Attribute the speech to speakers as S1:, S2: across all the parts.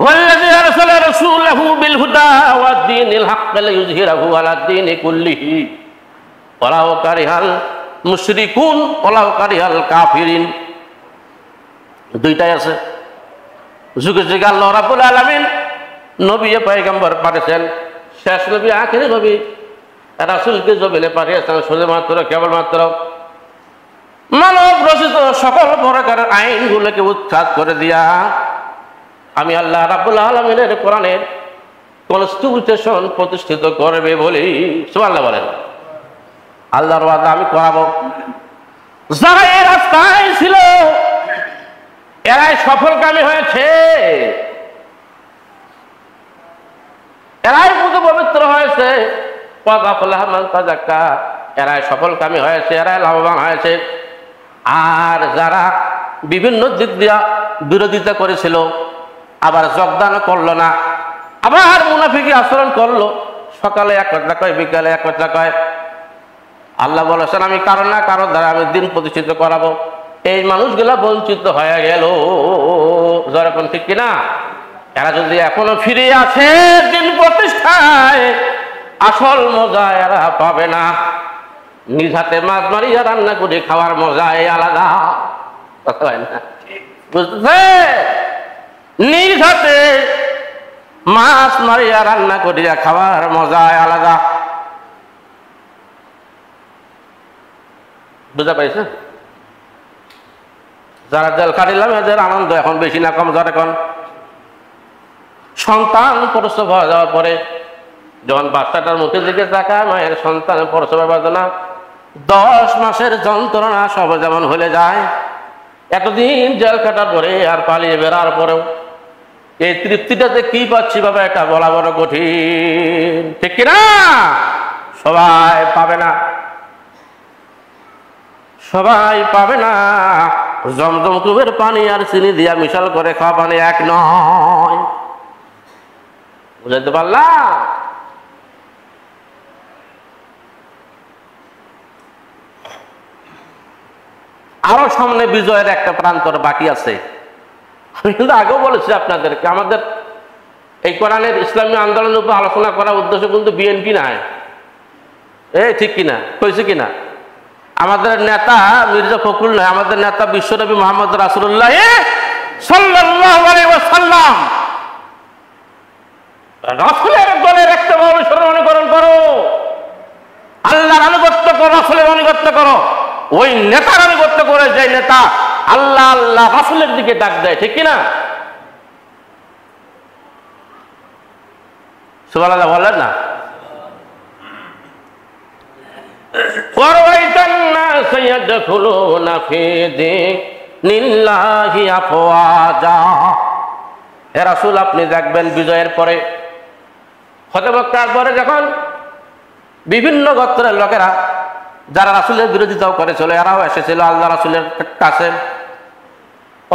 S1: ওয়াল্লাযী আরসালা রাসূলাহু বিল হুদা ওয়াদ দীনিল হক লিইয়ুযহিরাহু আলাদ দীনি কুল্লিহি ওয়ালাউ কারিহাল মুশরিকুন ওয়ালাউ কারিহাল কাফিরিন। দুইটাই আছে। যুগে যুগে আল্লাহ রাব্বুল আলামিন নবী পয়গম্বর পাঠিয়েছেন, শেষ নবী আখিরি নবী রাসূলকে জমিনে পাঠিয়েছেন শুধুমাত্র কেবলমাত্র মানব রচিত সকল প্রকারের আইনগুলোকে উৎখাত করে দিয়া আমি আল্লাহ রাব্বুল আলামিনের কোরআনের কনস্টিটিউশন প্রতিষ্ঠিত করবে বলি সুবহানাল্লাহ বলেন। আল্লাহর ওয়াদা আমি করাবো। যারা এই রাস্তায় ছিল এরাই সফলকামী হয়েছে, এরাই পুজো পবিত্র হয়েছে, এরাই সফলকামী হয়েছে, এরাই লাভবান হয়েছে। আর যারা বিভিন্ন দিক দিয়া বিরোধিতা করেছিল, আবার যোগদান করলো না, আবার মুনাফিকি আচরণ করলো, সকালে এক কথা কয় বিকালে এক কথা কয়, আল্লাহ বলেছেন আমি কারো না কারো দ্বারা আমি দিন প্রতিষ্ঠিত করাবো। এই মানুষগুলা বঞ্চিত হয়ে গেল। যখন ঠিক কিনা? এরা যদি এখনো ফিরে আসে দিন প্রতিষ্ঠায়, আসল মজা এরা পাবে না। নিজ হাতে মাছ মারিয়া রান্না করে খাওয়ার মজাই আলাদা, বুঝতেছে? নিজ হাতে মাছ মারিয়া রান্না করিয়া খাওয়ার মজাই আলাদা। বুঝা পাইছে? যারা জেল খাটিলাম এদের আনন্দ এখন বেশি না কম? যারা এখন সন্তান প্রসব হয়ে যাওয়ার পরে যখন বাচ্চাটার মুখের দিকে তাকায়, মায়ের সন্তান প্রসবের বেদনা, 10 মাসের যন্ত্রণা সব যেমন হলে যায়, এতদিন জেল কাটার পরে আর পালিয়ে বেড়ার পরেও এই তৃপ্তিটা যে কি পাচ্ছি বাবা, এটা বলা বড় কঠিন, ঠিক কিনা? সবাই পাবে না, সবাই পাবে না। জমজম কুবের পানি আর চিনি দিয়া মিশাল করে খাওয়া পানি এক নয়, বুঝাইতে পারলা? আরো সামনে বিজয়ের একটা প্রান্তর বাকি আছে। আমি কিন্তু আগেও বলেছি আপনাদেরকে, আমাদের এই কোরআনের ইসলামী আন্দোলনের উপর আলোচনা করার উদ্দেশ্য কিন্তু বিএনপি নাই, ঠিক কিনা? কইছে কিনা? আমাদের নেতা মির্জা ফখরুল নয়, আমাদের নেতা বিশ্বনবী মুহাম্মদ রাসূলুল্লাহ সাল্লাল্লাহু আলাইহি ওয়াসাল্লাম। রাসূলের দলের একটা অনুসরণ করো, আল্লাহর আনুগত্য করো, রাসূলের আনুগত্য করো। ওই নেতার আনুগত্য করে যে নেতা আল্লাহ আল্লাহ রাসূলের দিকে ডাক দেয়, ঠিক কিনা? সুবহানাল্লাহ বলেন না? হে রাসূল, আপনি দেখবেন বিজয়ের পরে, ফতহ মক্কার পরে যখন বিভিন্ন গোত্রের লোকেরা যারা রাসূলের বিরোধিতাও করেছিল, এরাও এসেছিল আল্লাহ রাসূলের কাছে।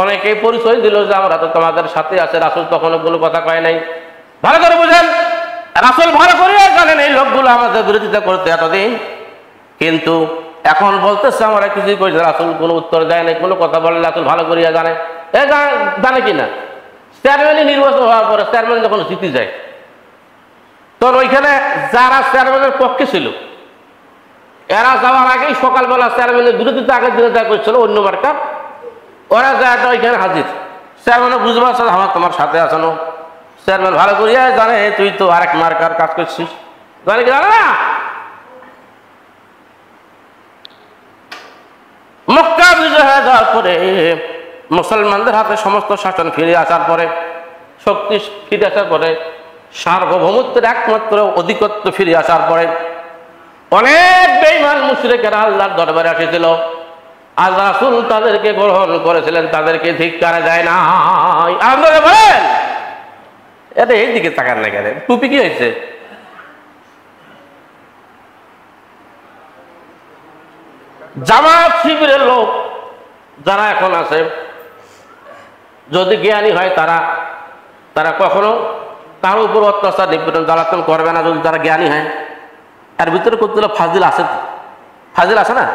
S1: অনেকেই পরিচয় দিল যে আমরা তো তোমাদের সাথে আছে। রাসূল তখনও কোনো কথা কয় নাই। ভালো করে বুঝেন, রাসূল ভালো করে জানেন এই লোকগুলো আমাদের বিরোধিতা করতে এতদিন, কিন্তু এখন বলতেছে আমরা কিছুই করি। রাসূল কোনো উত্তর দেয় নাই, কোনো কথা বলে রাসূল ভালো করিয়া জানে। জানে কিনা? চেয়ারম্যানই নির্বাচন হওয়ার পরে চেয়ারম্যান যখন জিতে যায়, তখন ওইখানে যারা চেয়ারম্যানের পক্ষে ছিল, এরা যাওয়ার আগেই সকালবেলা চেয়ারম্যানের বিরোধিতা আগের দিনে যা করছিল অন্য মার্কার, ওরা যায় ওইখানে হাজির। চেয়ারম্যানও বুঝতে পারছে আমার তোমার সাথে আসানো। চেয়ারম্যান ভালো করিয়া জানে তুই তো আরেক মার্কার কাজ করছিস, জানে কি জানে না? মক্কা বিজয় হয়ে যাওয়ার পরে, মুসলমানদের হাতে সমস্ত শাসন ফিরে আসার পরে, শক্তি ফিরে আসার পরে, সার্বভৌমত্বের একমাত্র অধিকত্ব ফিরে আসার পরে অনেক বেঈমান মুশরিকেরা আল্লাহর দরবারে এসেছিল। আর রাসূল তাদেরকে গ্রহণ করেছিলেন, তাদেরকে ধিক্কার দেয় না। আপনারা বলেন, এটা এই দিকে তাকান না কেন? টুপি কি হয়েছে? জামাত শিবিরের লোক যারা এখন আছে, যদি জ্ঞানী হয় তারা কখনো তার উপর অত্যাচার নিপীড়ন জ্বালাতন করবে না। যদি তারা জ্ঞানী হয়, এর ভিতরে কতগুলো ফাজিল আছে, ফাজিল আছে না?